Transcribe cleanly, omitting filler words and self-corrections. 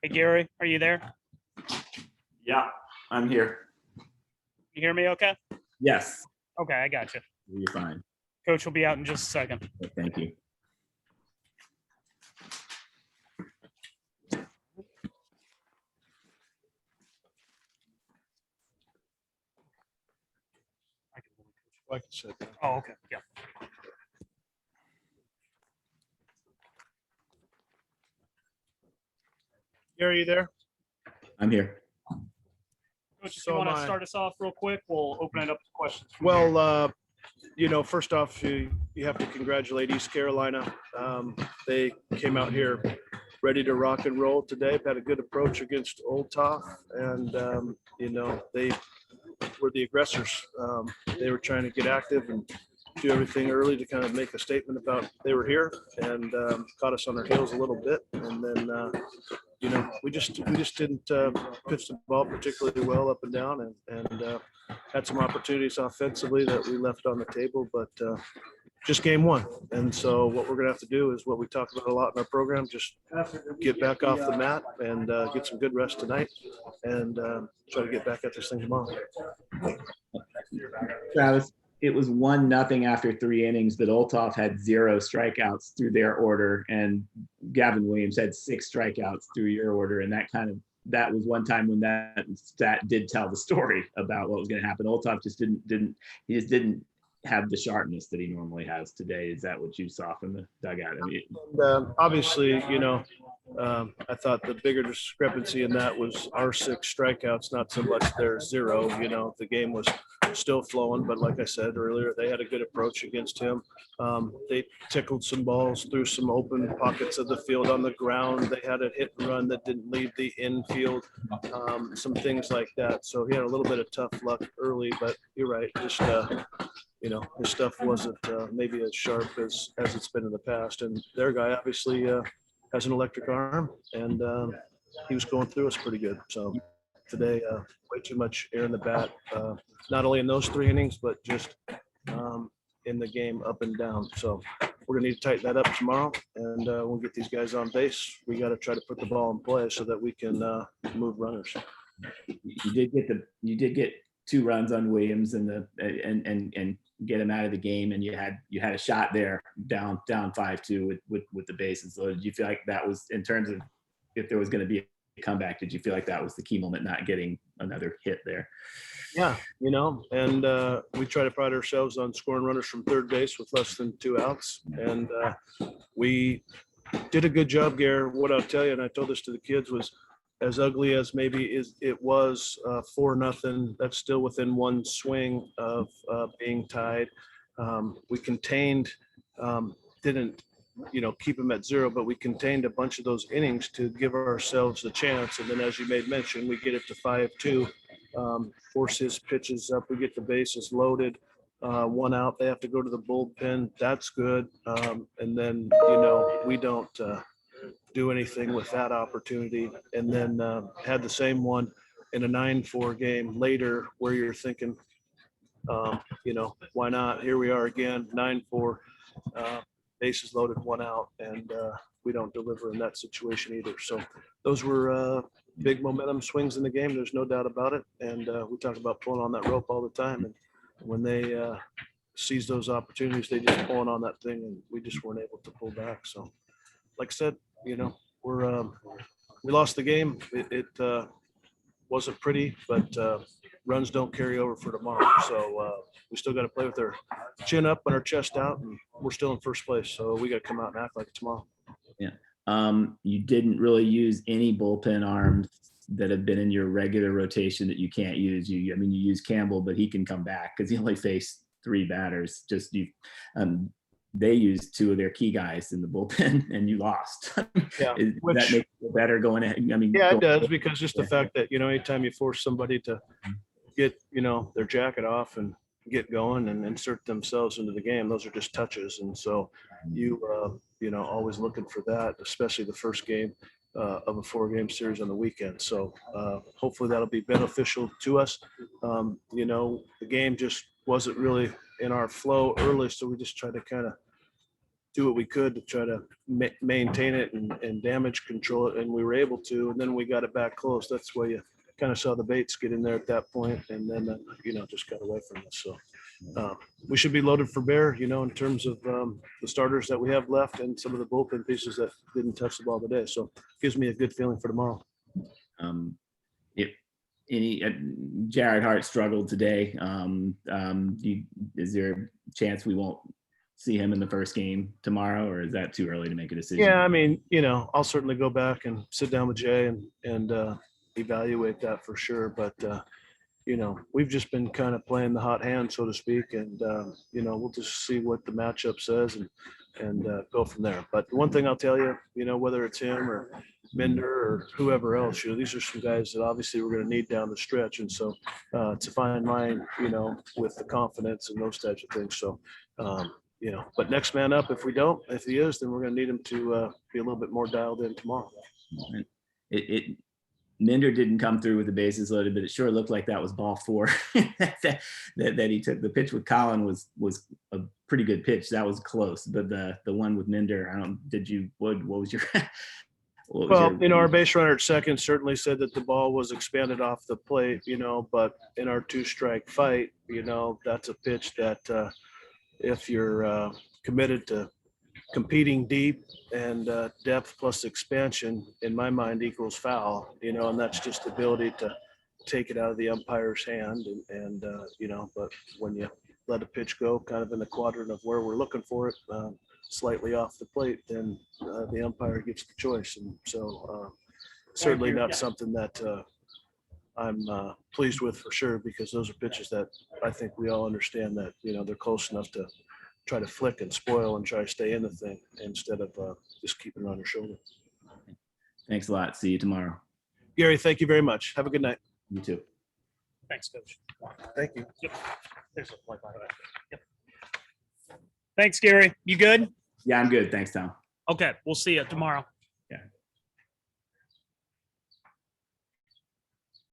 Hey, Gary, are you there? Yeah, I'm here. You hear me okay? Yes, Okay, I got you. you're fine. Coach will be out in just a second. Thank you. I can sit down. Oh, okay. Yeah. Gary, you there? I'm here. Coach, if So you want am to I. start us off real quick, we'll open it up to questions. from here. Well, first off, you have to congratulate East Carolina. They came out here ready to rock and roll today. Had a good approach against Old Toff, and they were the aggressors. They were trying to get active and do everything early to kind of make a statement about they were here, and caught us on our heels a little bit. And then we just didn't pitch the ball particularly well up and down, and had some opportunities offensively that we left on the table, but just game one. And so what we're going to have to do is what we talk about a lot in our program, just get back off the mat and get some good rest tonight, and try to get back at this thing tomorrow. Travis, it was 1-0 after 3 innings, but Olthoff had 0 strikeouts through their order, and Gavin Williams had 6 strikeouts through your order. And that was one time when that stat did tell the story about what was going to happen. Olthoff just didn't have the sharpness that he normally has today. Is that what you saw from the dugout? I mean, Obviously, I thought the bigger discrepancy in that was our 6 strikeouts, not so much their 0. The game was still flowing, but like I said earlier, they had a good approach against him. They tickled some balls through some open pockets of the field on the ground. They had a hit and run that didn't leave the infield, some things like that. So he had a little bit of tough luck early, but you're right. Just, his stuff wasn't maybe as sharp as it's been in the past. And their guy obviously has an electric arm, and he was going through us pretty good. So today, way too much air in the bat, not only in those 3 innings, but just in the game up and down. So we're gonna need to tighten that up tomorrow, and we'll get these guys on base. We got to try to put the ball in play so that we can move runners. you did get 2 runs on Williams and get him out of the game, and you had a shot there down 5-2 with the bases. So did you feel like that was, in terms of if there was going to be a comeback, did you feel like that was the key moment, not getting another hit there? Yeah, and we try to pride ourselves on scoring runners from third base with less than 2 outs, and we did a good job, Gare. What I'll tell you, and I told this to the kids, was as ugly as maybe it was 4-0, that's still within 1 swing of being tied. We contained, didn't keep them at 0, but we contained a bunch of those innings to give ourselves a chance. And then, as you made mention, we get it to 5-2, force his pitches up, we get the bases loaded, 1 out, they have to go to the bullpen. That's good. And then we don't do anything with that opportunity, and then had the same one in a 9-4 game later where you're thinking, why not? Here we are again, 9-4, bases loaded, 1 out, and we don't deliver in that situation either. So those were big momentum swings in the game. There's no doubt about it. And we talk about pulling on that rope all the time. And when they seize those opportunities, they just pulling on that thing, and we just weren't able to pull back. So like I said, we lost the game. It wasn't pretty, but runs don't carry over for tomorrow. So we still got to play with our chin up and our chest out, and we're still in first place. So we got to come out and act like it tomorrow. Yeah. You didn't really use any bullpen arms that have been in your regular rotation that you can't use. You use Campbell, but he can come back because he only faced 3 batters. They used 2 of their key guys in the bullpen, and you lost. Yeah, that makes it better going ahead. It does, because just the fact that anytime you force somebody to get their jacket off and get going and insert themselves into the game, those are just touches. And so you always looking for that, especially the first game of a 4-game series on the weekend. So hopefully that'll be beneficial to us. The game just wasn't really in our flow early, so we just tried to kind of do what we could to try to maintain it and damage control it, and we were able to. And then we got it back close. That's why you kind of saw the baits get in there at that point, and then just got away from us. So we should be loaded for bear, in terms of the starters that we have left and some of the bullpen pieces that didn't touch the ball today. So it gives me a good feeling for tomorrow. Jared Hart struggled today. Is there a chance we won't see him in the first game tomorrow, or is that too early to make a decision? Yeah, I mean, I'll certainly go back and sit down with Jay and evaluate that for sure. But we've just been kind of playing the hot hand, so to speak, and we'll just see what the matchup says and go from there. But one thing I'll tell you, whether it's him or Minder or whoever else, these are some guys that obviously we're going to need down the stretch. And so it's a fine line, with the confidence and those types of things. So, but next man up, if he is, then we're going to need him to be a little bit more dialed in tomorrow. Minder didn't come through with the bases loaded, but it sure looked like that was ball 4 that he took. The pitch with Colin was a pretty good pitch. That was close, but the one with Minder, what was your? Our base runner at second certainly said that the ball was expanded off the plate, but in our 2-strike fight, that's a pitch that if you're committed to competing deep and depth plus expansion, in my mind, equals foul, and that's just the ability to take it out of the umpire's hand. But when you let a pitch go kind of in the quadrant of where we're looking for it, slightly off the plate, then the umpire gets the choice. And so certainly not something that I'm pleased with for sure, because those are pitches that I think we all understand that, they're close enough to try to flick and spoil and try to stay in the thing instead of just keeping it on your shoulder. Thanks a lot. See you tomorrow. Gary, thank you very much. Have a good night. You too. Thanks, Coach. Thank you. Yep. There's a play by the way. Yep. Thanks, Gary. You good? Yeah, I'm good. Thanks, Tom. Okay, we'll see you tomorrow.